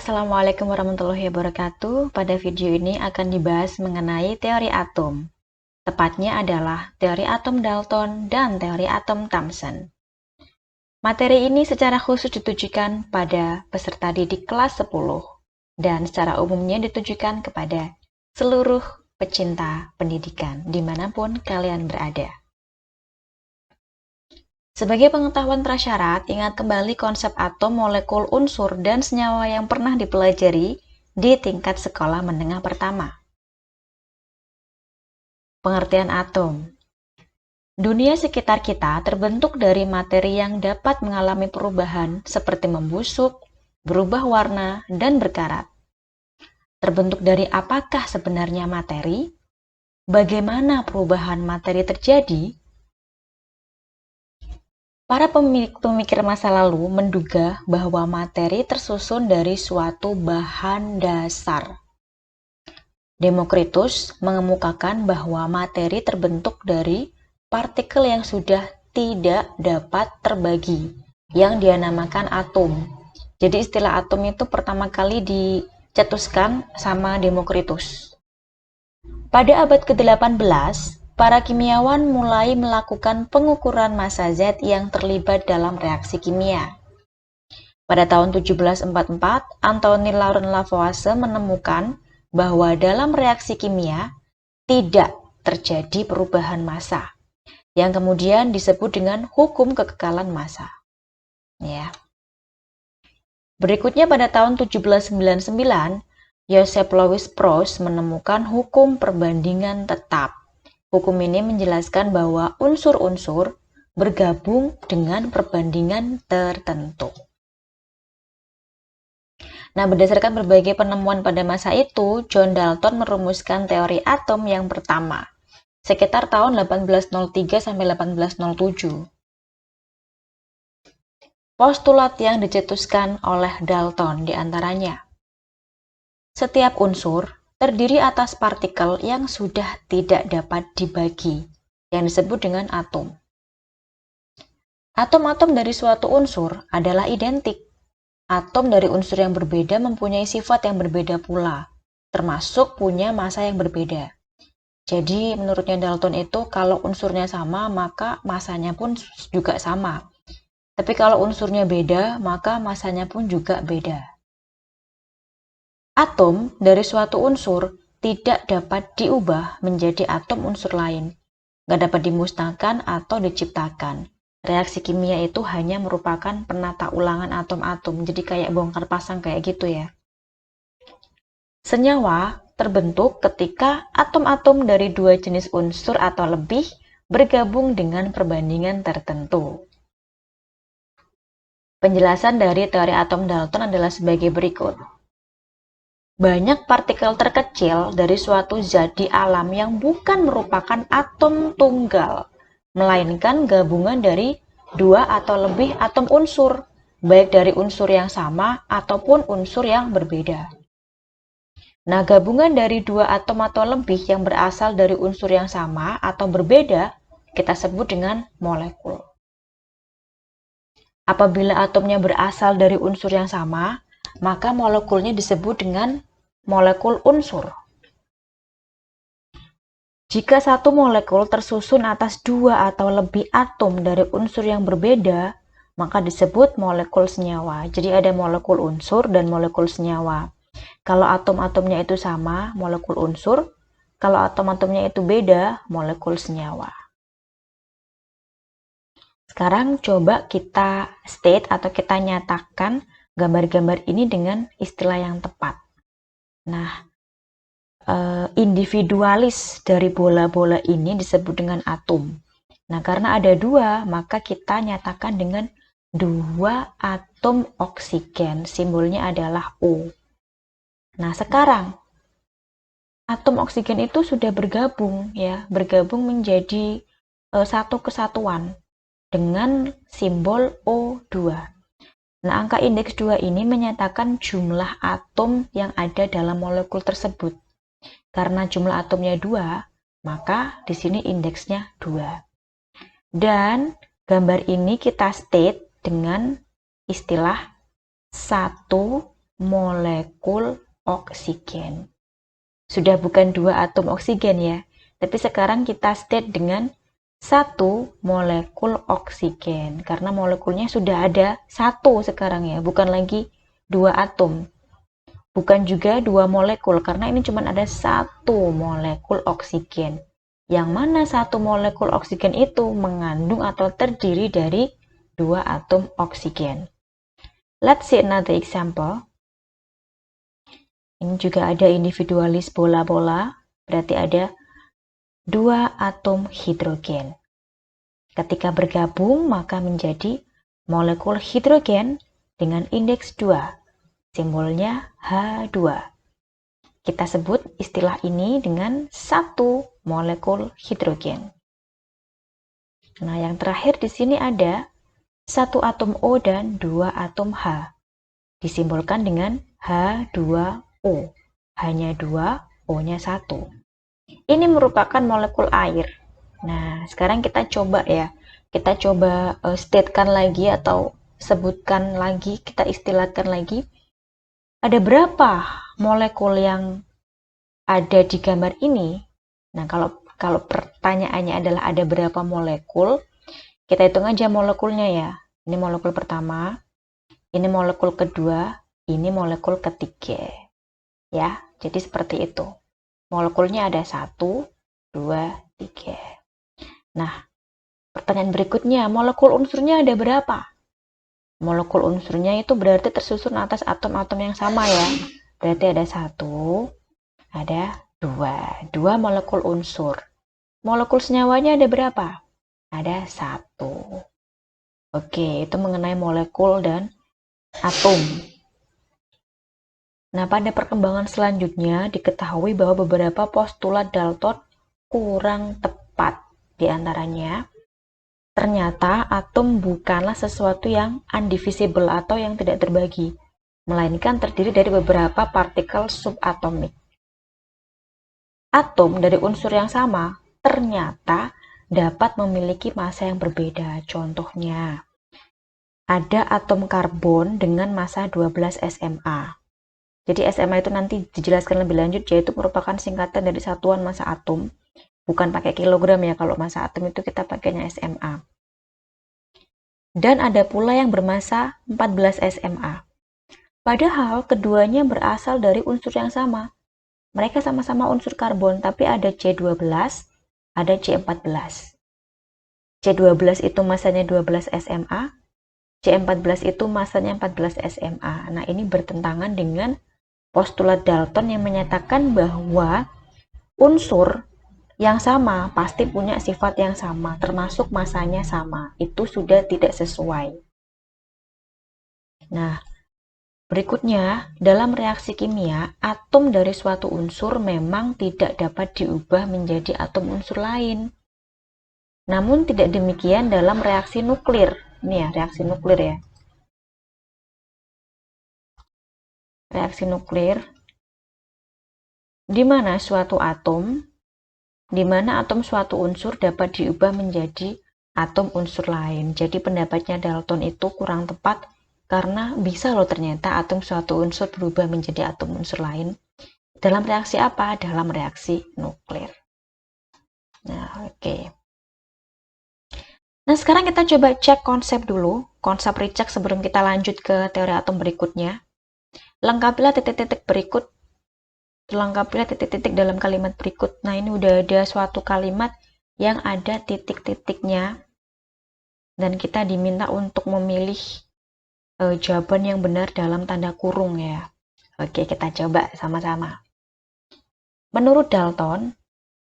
Assalamualaikum warahmatullahi wabarakatuh. Pada video ini akan dibahas mengenai teori atom. Tepatnya adalah teori atom Dalton dan teori atom Thomson. Materi ini secara khusus ditujukan pada peserta didik kelas 10 dan secara umumnya ditujukan kepada seluruh pecinta pendidikan dimanapun kalian berada. Sebagai pengetahuan prasyarat, ingat kembali konsep atom, molekul, unsur, dan senyawa yang pernah dipelajari di tingkat sekolah menengah pertama. Pengertian atom. Dunia sekitar kita terbentuk dari materi yang dapat mengalami perubahan seperti membusuk, berubah warna, dan berkarat. Terbentuk dari apakah sebenarnya materi? Bagaimana perubahan materi terjadi? Para pemikir masa lalu menduga bahwa materi tersusun dari suatu bahan dasar. Demokritus mengemukakan bahwa materi terbentuk dari partikel yang sudah tidak dapat terbagi, yang dia namakan atom. Jadi istilah atom itu pertama kali dicetuskan sama Demokritus. Pada abad ke-18, para kimiawan mulai melakukan pengukuran massa zat yang terlibat dalam reaksi kimia. Pada tahun 1744, Anthony Laurent Lavoisier menemukan bahwa dalam reaksi kimia tidak terjadi perubahan massa, yang kemudian disebut dengan hukum kekekalan massa. Ya. Berikutnya pada tahun 1799, Joseph Louis Proust menemukan hukum perbandingan tetap. Hukum ini menjelaskan bahwa unsur-unsur bergabung dengan perbandingan tertentu. Nah, berdasarkan berbagai penemuan pada masa itu, John Dalton merumuskan teori atom yang pertama, sekitar tahun 1803 sampai 1807. Postulat yang dicetuskan oleh Dalton diantaranya, setiap unsur terdiri atas partikel yang sudah tidak dapat dibagi, yang disebut dengan atom. Atom-atom dari suatu unsur adalah identik. Atom dari unsur yang berbeda mempunyai sifat yang berbeda pula, termasuk punya massa yang berbeda. Jadi menurutnya Dalton itu kalau unsurnya sama, maka massanya pun juga sama. Tapi kalau unsurnya beda, maka massanya pun juga beda. Atom dari suatu unsur tidak dapat diubah menjadi atom unsur lain, nggak dapat dimusnahkan atau diciptakan. Reaksi kimia itu hanya merupakan penata ulangan atom-atom, jadi kayak bongkar pasang kayak gitu ya. Senyawa terbentuk ketika atom-atom dari dua jenis unsur atau lebih bergabung dengan perbandingan tertentu. Penjelasan dari teori atom Dalton adalah sebagai berikut. Banyak partikel terkecil dari suatu zat di alam yang bukan merupakan atom tunggal, melainkan gabungan dari dua atau lebih atom unsur, baik dari unsur yang sama ataupun unsur yang berbeda. Nah, gabungan dari dua atom atau lebih yang berasal dari unsur yang sama atau berbeda, kita sebut dengan molekul. Apabila atomnya berasal dari unsur yang sama, maka molekulnya disebut dengan molekul unsur. Jika satu molekul tersusun atas dua atau lebih atom dari unsur yang berbeda, maka disebut molekul senyawa. Jadi ada molekul unsur dan molekul senyawa. Kalau atom-atomnya itu sama, molekul unsur. Kalau atom-atomnya itu beda, molekul senyawa. Sekarang coba kita state atau kita nyatakan gambar-gambar ini dengan istilah yang tepat. Nah, individualis dari bola-bola ini disebut dengan atom. Nah, karena ada dua, maka kita nyatakan dengan dua atom oksigen. Simbolnya adalah O. Nah, sekarang atom oksigen itu sudah bergabung ya, bergabung menjadi satu kesatuan dengan simbol O2. Nah, angka indeks 2 ini menyatakan jumlah atom yang ada dalam molekul tersebut. Karena jumlah atomnya 2, maka di sini indeksnya 2. Dan gambar ini kita state dengan istilah 1 molekul oksigen. Sudah bukan 2 atom oksigen ya, tapi sekarang kita state dengan 1 molekul oksigen, karena molekulnya sudah ada 1 sekarang ya, bukan lagi 2 atom. Bukan juga 2 molekul, karena ini cuma ada 1 molekul oksigen. Yang mana 1 molekul oksigen itu mengandung atau terdiri dari 2 atom oksigen. Let's see another example. Ini juga ada individualis bola-bola, berarti ada 2 atom hidrogen. Ketika bergabung, maka menjadi molekul hidrogen dengan indeks 2. Simbolnya H2. Kita sebut istilah ini dengan 1 molekul hidrogen. Nah, yang terakhir di sini ada 1 atom O dan 2 atom H. Disimbolkan dengan H2O. Hanya 2, O-nya 1. Ini merupakan molekul air. Nah, sekarang kita coba ya. Kita coba statekan lagi atau sebutkan lagi, kita istilahkan lagi. Ada berapa molekul yang ada di gambar ini? Nah, kalau pertanyaannya adalah ada berapa molekul, kita hitung aja molekulnya ya. Ini molekul pertama, ini molekul kedua, ini molekul ketiga. Ya, jadi seperti itu. Molekulnya ada 1, 2, 3. Nah, pertanyaan berikutnya, molekul unsurnya ada berapa? Molekul unsurnya itu berarti tersusun atas atom-atom yang sama ya. Berarti ada 1, ada 2. 2 molekul unsur. Molekul senyawanya ada berapa? Ada 1. Oke, itu mengenai molekul dan atom. Nah, pada perkembangan selanjutnya diketahui bahwa beberapa postulat Dalton kurang tepat. Di antaranya, ternyata atom bukanlah sesuatu yang undivisible atau yang tidak terbagi, melainkan terdiri dari beberapa partikel subatomik. Atom dari unsur yang sama ternyata dapat memiliki massa yang berbeda. Contohnya, ada atom karbon dengan massa 12 SMA. Jadi SMA itu nanti dijelaskan lebih lanjut, yaitu merupakan singkatan dari satuan massa atom. Bukan pakai kilogram ya, kalau massa atom itu kita pakainya SMA. Dan ada pula yang bermassa 14 SMA. Padahal keduanya berasal dari unsur yang sama. Mereka sama-sama unsur karbon, tapi ada C12, ada C14. C12 itu massanya 12 SMA, C14 itu massanya 14 SMA. Nah, ini bertentangan dengan postulat Dalton yang menyatakan bahwa unsur yang sama pasti punya sifat yang sama, termasuk massanya sama. Itu sudah tidak sesuai. Nah, berikutnya, dalam reaksi kimia, atom dari suatu unsur memang tidak dapat diubah menjadi atom unsur lain. Namun tidak demikian dalam reaksi nuklir. Ini ya, reaksi nuklir ya. Reaksi nuklir, di mana atom suatu unsur dapat diubah menjadi atom unsur lain. Jadi pendapatnya Dalton itu kurang tepat, karena bisa loh ternyata atom suatu unsur berubah menjadi atom unsur lain. Dalam reaksi apa? Dalam reaksi nuklir. Nah, oke. Nah, sekarang kita coba cek konsep dulu. Konsep recheck sebelum kita lanjut ke teori atom berikutnya. Lengkapilah titik-titik berikut. Lengkapilah titik-titik dalam kalimat berikut. Nah, ini udah ada suatu kalimat yang ada titik-titiknya. Dan kita diminta untuk memilih jawaban yang benar dalam tanda kurung ya. Oke, kita coba sama-sama. Menurut Dalton,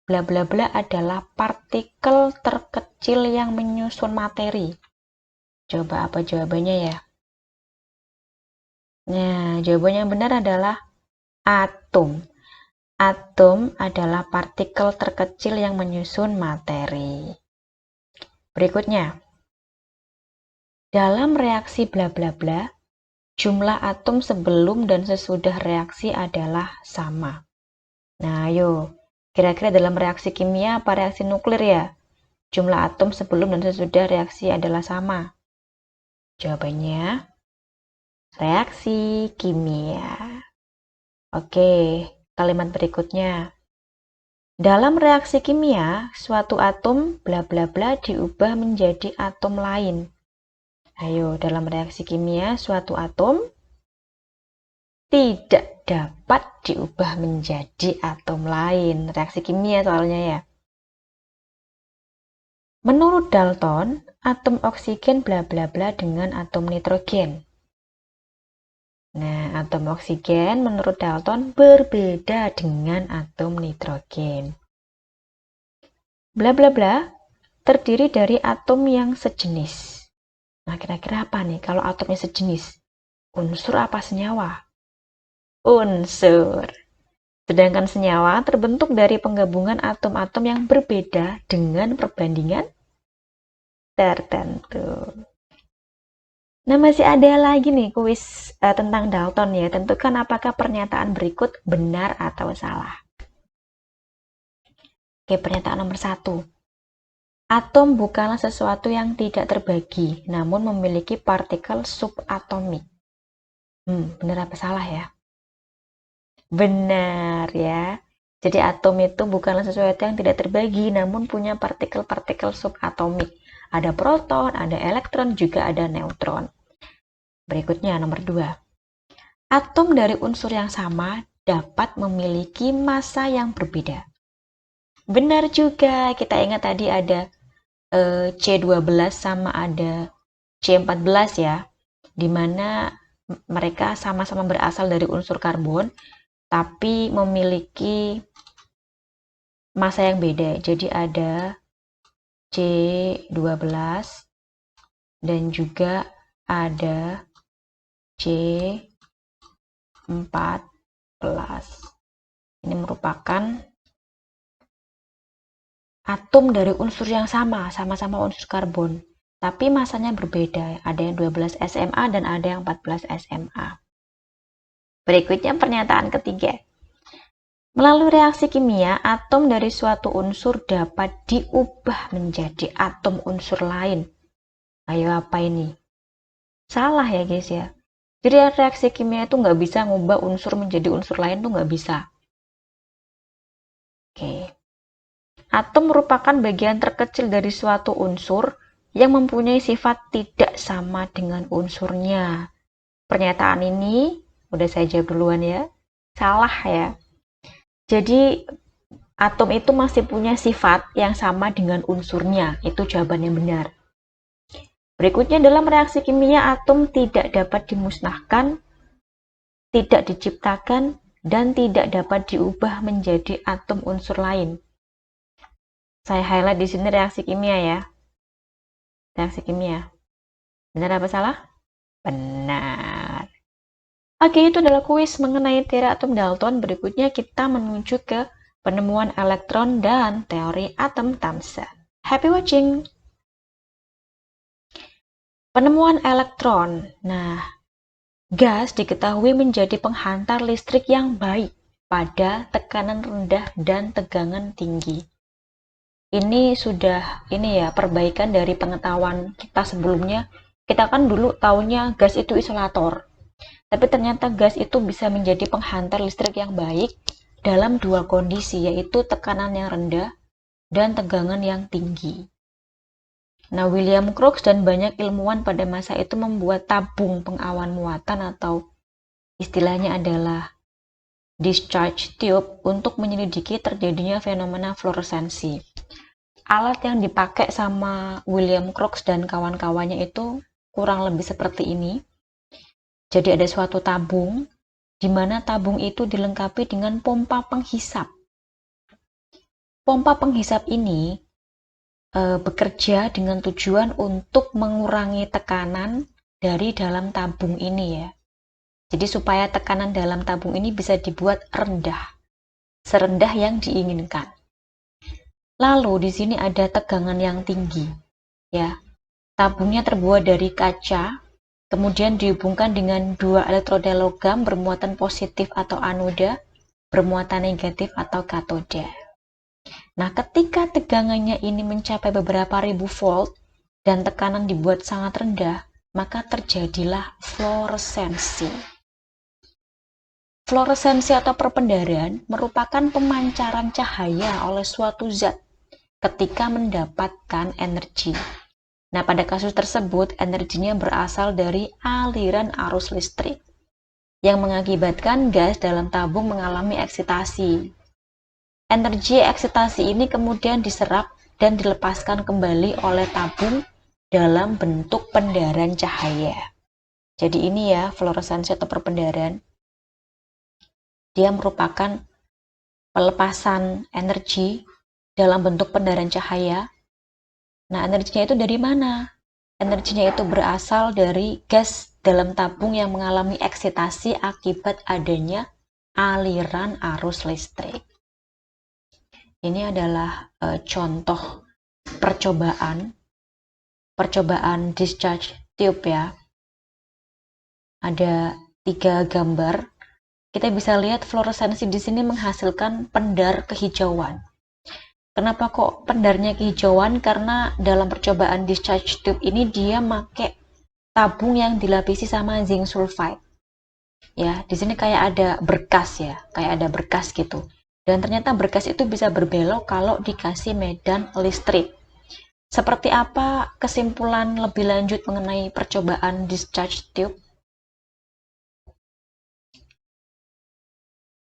bla bla bla adalah partikel terkecil yang menyusun materi. Coba apa jawabannya ya? Nah, jawabannya yang benar adalah atom. Atom adalah partikel terkecil yang menyusun materi. Berikutnya, dalam reaksi bla bla bla, jumlah atom sebelum dan sesudah reaksi adalah sama. Nah, ayo, kira-kira dalam reaksi kimia apa reaksi nuklir ya? Jumlah atom sebelum dan sesudah reaksi adalah sama. Jawabannya reaksi kimia. Oke, kalimat berikutnya. Dalam reaksi kimia, suatu atom bla bla bla diubah menjadi atom lain. Ayo, dalam reaksi kimia, suatu atom tidak dapat diubah menjadi atom lain. Reaksi kimia soalnya ya. Menurut Dalton, atom oksigen bla bla bla dengan atom nitrogen. Nah, atom oksigen menurut Dalton berbeda dengan atom nitrogen. Bla bla bla terdiri dari atom yang sejenis. Nah, kira-kira apa nih kalau atomnya sejenis? Unsur apa senyawa? Unsur. Sedangkan senyawa terbentuk dari penggabungan atom-atom yang berbeda dengan perbandingan tertentu. Nah, masih ada lagi nih kuis tentang Dalton ya. Tentukan apakah pernyataan berikut benar atau salah. Oke, pernyataan nomor 1. Atom bukanlah sesuatu yang tidak terbagi, namun memiliki partikel subatomik. Benar apa salah ya? Benar ya. Jadi atom itu bukanlah sesuatu yang tidak terbagi, namun punya partikel-partikel subatomik. Ada proton, ada elektron, juga ada neutron. Berikutnya nomor 2. Atom dari unsur yang sama dapat memiliki massa yang berbeda. Benar juga, kita ingat tadi ada C12 sama ada C14 ya, dimana mereka sama-sama berasal dari unsur karbon, tapi memiliki massa yang beda. Jadi ada C12 dan juga ada C14. Ini merupakan atom dari unsur yang sama-sama unsur karbon, tapi masanya berbeda. Ada yang 12 SMA dan ada yang 14 SMA. Berikutnya pernyataan ketiga. Melalui reaksi kimia, atom dari suatu unsur dapat diubah menjadi atom unsur lain. Ayo apa ini? Salah ya guys ya. Jadi reaksi kimia itu nggak bisa ngubah unsur menjadi unsur lain, tuh nggak bisa. Oke. Atom merupakan bagian terkecil dari suatu unsur yang mempunyai sifat tidak sama dengan unsurnya. Pernyataan ini, udah saya jawab duluan ya, salah ya. Jadi, atom itu masih punya sifat yang sama dengan unsurnya. Itu jawaban yang benar. Berikutnya, dalam reaksi kimia, atom tidak dapat dimusnahkan, tidak diciptakan, dan tidak dapat diubah menjadi atom unsur lain. Saya highlight di sini reaksi kimia ya. Reaksi kimia. Benar apa salah? Benar. Oke, itu adalah kuis mengenai teori atom Dalton. Berikutnya kita menuju ke penemuan elektron dan teori atom Thomson. Happy watching! Penemuan elektron. Nah, gas diketahui menjadi penghantar listrik yang baik pada tekanan rendah dan tegangan tinggi. Ini sudah perbaikan dari pengetahuan kita sebelumnya. Kita kan dulu taunya gas itu isolator. Tapi ternyata gas itu bisa menjadi penghantar listrik yang baik dalam dua kondisi, yaitu tekanan yang rendah dan tegangan yang tinggi. Nah, William Crookes dan banyak ilmuwan pada masa itu membuat tabung pengawan muatan atau istilahnya adalah discharge tube untuk menyelidiki terjadinya fenomena fluoresensi. Alat yang dipakai sama William Crookes dan kawan-kawannya itu kurang lebih seperti ini. Jadi ada suatu tabung, di mana tabung itu dilengkapi dengan pompa penghisap. Pompa penghisap ini bekerja dengan tujuan untuk mengurangi tekanan dari dalam tabung ini ya. Jadi supaya tekanan dalam tabung ini bisa dibuat rendah, serendah yang diinginkan. Lalu di sini ada tegangan yang tinggi, ya. Tabungnya terbuat dari kaca. Kemudian dihubungkan dengan dua elektroda logam bermuatan positif atau anoda, bermuatan negatif atau katoda. Nah, ketika tegangannya ini mencapai beberapa ribu volt dan tekanan dibuat sangat rendah, maka terjadilah fluoresensi. Fluoresensi atau perpendaran merupakan pemancaran cahaya oleh suatu zat ketika mendapatkan energi. Nah, pada kasus tersebut, energinya berasal dari aliran arus listrik yang mengakibatkan gas dalam tabung mengalami eksitasi. Energi eksitasi ini kemudian diserap dan dilepaskan kembali oleh tabung dalam bentuk pendaran cahaya. Jadi ini ya, fluoresensi atau perpendaran. Dia merupakan pelepasan energi dalam bentuk pendaran cahaya. Nah, energinya itu dari mana? Energinya itu berasal dari gas dalam tabung yang mengalami eksitasi akibat adanya aliran arus listrik. Ini adalah contoh percobaan discharge tube ya. Ada 3 gambar. Kita bisa lihat fluoresensi di sini menghasilkan pendar kehijauan. Kenapa kok pendarnya kehijauan? Karena dalam percobaan discharge tube ini dia pakai tabung yang dilapisi sama zinc sulfide. Ya, di sini kayak ada berkas ya, kayak ada berkas gitu. Dan ternyata berkas itu bisa berbelok kalau dikasih medan listrik. Seperti apa kesimpulan lebih lanjut mengenai percobaan discharge tube?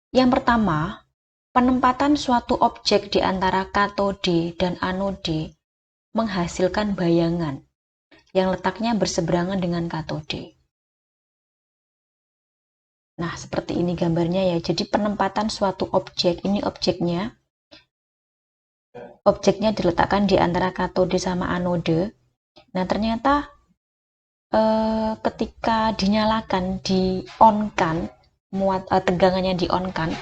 Yang pertama, penempatan suatu objek di antara katode dan anode menghasilkan bayangan yang letaknya berseberangan dengan katode. Nah, seperti ini gambarnya ya. Jadi penempatan suatu objek, ini objeknya diletakkan di antara katode sama anode. Nah, ternyata ketika dinyalakan, di-on-kan, tegangannya di-on-kan,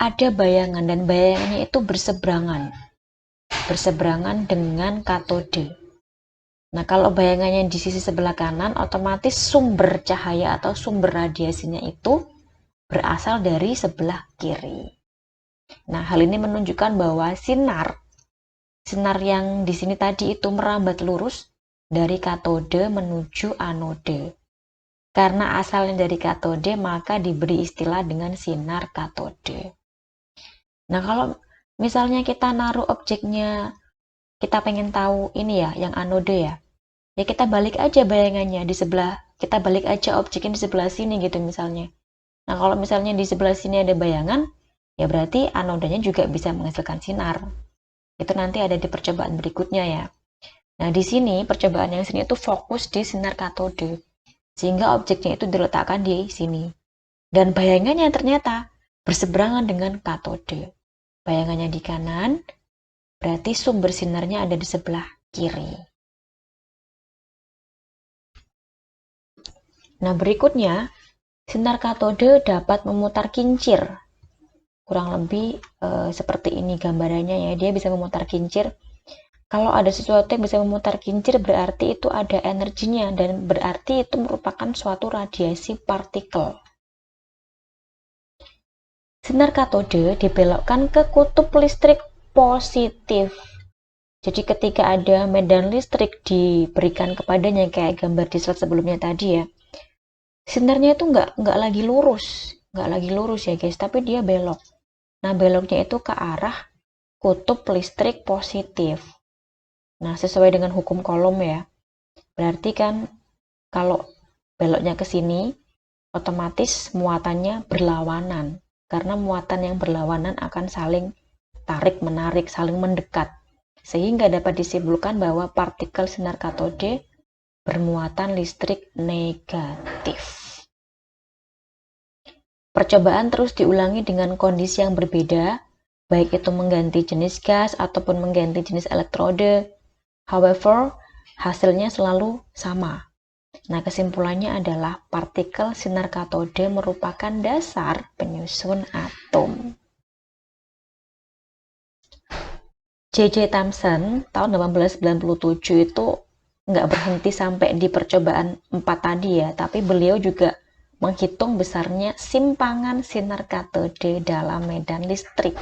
ada bayangan dan bayangannya itu berseberangan dengan katode. Nah, kalau bayangannya di sisi sebelah kanan, otomatis sumber cahaya atau sumber radiasinya itu berasal dari sebelah kiri. Nah, hal ini menunjukkan bahwa sinar yang di sini tadi itu merambat lurus dari katode menuju anode. Karena asalnya dari katode, maka diberi istilah dengan sinar katode. Nah, kalau misalnya kita naruh objeknya, kita pengen tahu ini ya, yang anode ya. Ya kita balik aja bayangannya di sebelah, kita balik aja objeknya di sebelah sini gitu misalnya. Nah, kalau misalnya di sebelah sini ada bayangan, ya berarti anodenya juga bisa menghasilkan sinar. Itu nanti ada di percobaan berikutnya ya. Nah, di sini percobaan yang sini itu fokus di sinar katode. Sehingga objeknya itu diletakkan di sini. Dan bayangannya ternyata berseberangan dengan katode. Bayangannya di kanan, berarti sumber sinarnya ada di sebelah kiri. Nah, berikutnya, sinar katode dapat memutar kincir. Kurang lebih seperti ini gambarannya ya. Dia bisa memutar kincir. Kalau ada sesuatu yang bisa memutar kincir, berarti itu ada energinya dan berarti itu merupakan suatu radiasi partikel. Sinar katode dibelokkan ke kutub listrik positif. Jadi ketika ada medan listrik diberikan kepadanya kayak gambar di slide sebelumnya tadi ya, sinarnya itu nggak lagi lurus ya guys, tapi dia belok. Nah, beloknya itu ke arah kutub listrik positif. Nah, sesuai dengan hukum Coulomb ya. Berarti kan kalau beloknya ke sini, otomatis muatannya berlawanan. Karena muatan yang berlawanan akan saling tarik-menarik, saling mendekat. Sehingga dapat disimpulkan bahwa partikel sinar katode bermuatan listrik negatif. Percobaan terus diulangi dengan kondisi yang berbeda, baik itu mengganti jenis gas ataupun mengganti jenis elektrode. However, hasilnya selalu sama. Nah, kesimpulannya adalah partikel sinar katode merupakan dasar penyusun atom. J.J. Thomson tahun 1897 itu nggak berhenti sampai di percobaan 4 tadi ya, tapi beliau juga menghitung besarnya simpangan sinar katode dalam medan listrik.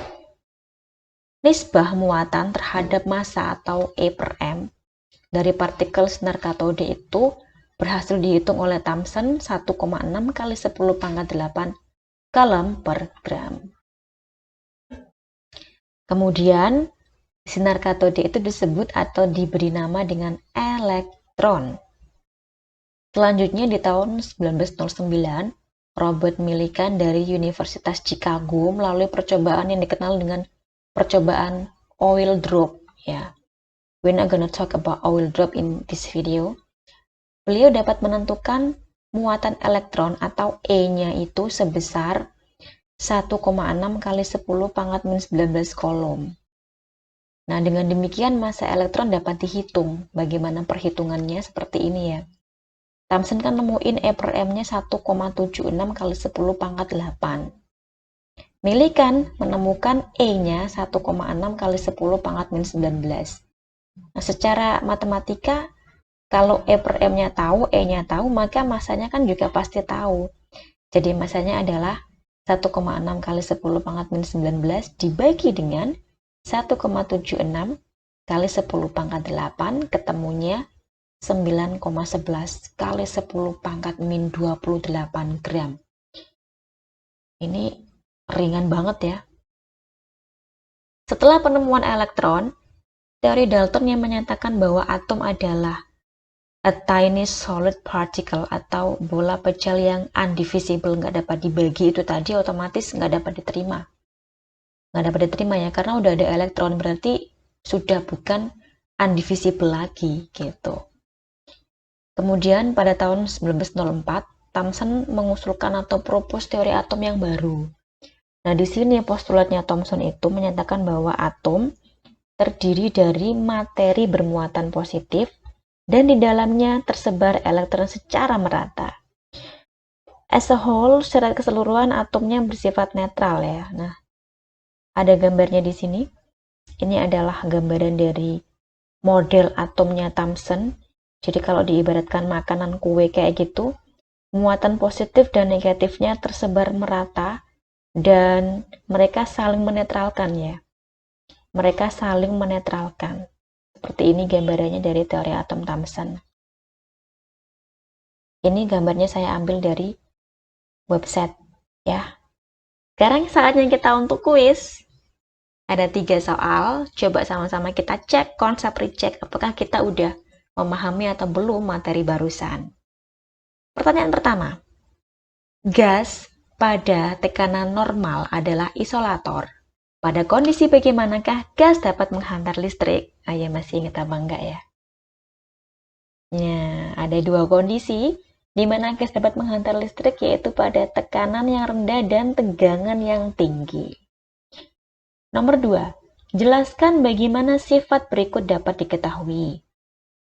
Nisbah muatan terhadap massa atau E/M dari partikel sinar katode itu berhasil dihitung oleh Thomson 1,6 kali 10 pangkat 8 coulomb per gram. Kemudian, sinar katode itu disebut atau diberi nama dengan elektron. Selanjutnya di tahun 1909, Robert Millikan dari Universitas Chicago melalui percobaan yang dikenal dengan percobaan oil drop. Ya, we're not gonna talk about oil drop in this video. Beliau dapat menentukan muatan elektron atau E-nya itu sebesar 1,6 kali 10 pangkat minus 19 coulomb. Nah, dengan demikian massa elektron dapat dihitung. Bagaimana perhitungannya? Seperti ini ya. Thomson kan nemuin E per M-nya 1,76 kali 10 pangkat 8. Millikan menemukan E-nya 1,6 kali 10 pangkat minus 19. Nah, secara matematika, kalau E per M-nya tahu, E-nya tahu, maka massanya kan juga pasti tahu. Jadi massanya adalah 1,6 kali 10 pangkat minus 19 dibagi dengan 1,76 kali 10 pangkat 8, ketemunya 9,11 kali 10 pangkat min 28 gram. Ini ringan banget ya. Setelah penemuan elektron, teori Dalton yang menyatakan bahwa atom adalah a tiny solid particle atau bola pecel yang undivisible, nggak dapat dibagi, itu tadi otomatis nggak dapat diterima. Nggak dapat diterima ya, karena udah ada elektron, berarti sudah bukan undivisible lagi gitu. Kemudian pada tahun 1904, Thomson mengusulkan atau propose teori atom yang baru. Nah, di sini postulatnya Thomson itu menyatakan bahwa atom terdiri dari materi bermuatan positif dan di dalamnya tersebar elektron secara merata. As a whole, secara keseluruhan atomnya bersifat netral ya. Nah, ada gambarnya di sini. Ini adalah gambaran dari model atomnya Thomson. Jadi kalau diibaratkan makanan kue kayak gitu, muatan positif dan negatifnya tersebar merata dan mereka saling menetralkan ya. Mereka saling menetralkan. Seperti ini gambarannya dari teori atom Thomson. Ini gambarnya saya ambil dari website ya. Sekarang saatnya kita untuk kuis. Ada 3 soal, coba sama-sama kita cek konsep recheck apakah kita udah memahami atau belum materi barusan. Pertanyaan pertama, gas pada tekanan normal adalah isolator. Pada kondisi bagaimanakah gas dapat menghantar listrik? Ayo masih ingat apa enggak ya? Nah, ada 2 kondisi di mana gas dapat menghantar listrik, yaitu pada tekanan yang rendah dan tegangan yang tinggi. Nomor 2, jelaskan bagaimana sifat berikut dapat diketahui.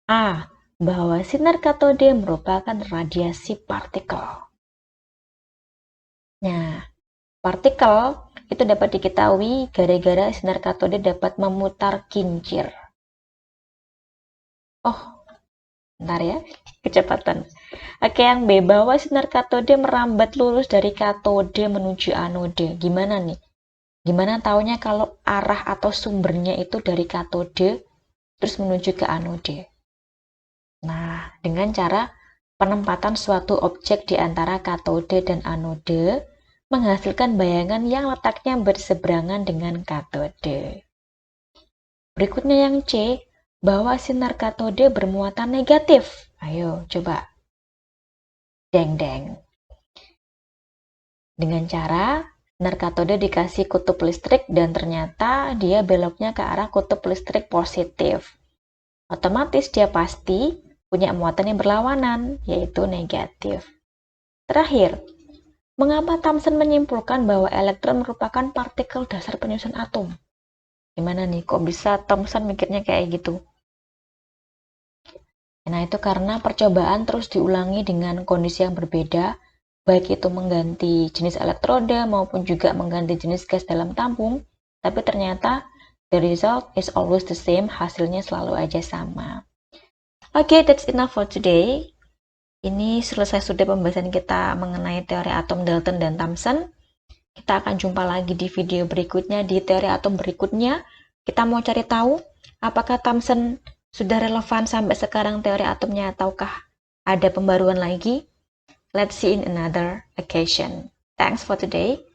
A. Bahwa sinar katode merupakan radiasi partikel. Nah, partikel itu dapat diketahui gara-gara sinar katode dapat memutar kincir. Oh, bentar ya, kecepatan. Oke, yang B, bahwa sinar katode merambat lurus dari katode menuju anode. Gimana nih? Gimana taunya kalau arah atau sumbernya itu dari katode terus menuju ke anode? Nah, dengan cara penempatan suatu objek di antara katode dan anode menghasilkan bayangan yang letaknya berseberangan dengan katode. Berikutnya yang C, bahwa sinar katode bermuatan negatif. Ayo, coba. Deng-deng. Dengan cara sinar katode dikasih kutub listrik dan ternyata dia beloknya ke arah kutub listrik positif. Otomatis dia pasti punya muatan yang berlawanan, yaitu negatif. Terakhir, mengapa Thomson menyimpulkan bahwa elektron merupakan partikel dasar penyusun atom? Gimana nih, kok bisa Thomson mikirnya kayak gitu? Nah, itu karena percobaan terus diulangi dengan kondisi yang berbeda, baik itu mengganti jenis elektroda maupun juga mengganti jenis gas dalam tabung, tapi ternyata the result is always the same, hasilnya selalu aja sama. Oke, that's enough for today. Ini selesai sudah pembahasan kita mengenai teori atom Dalton dan Thomson. Kita akan jumpa lagi di video berikutnya, di teori atom berikutnya. Kita mau cari tahu apakah Thomson sudah relevan sampai sekarang teori atomnya ataukah ada pembaruan lagi. Let's see in another occasion. Thanks for today.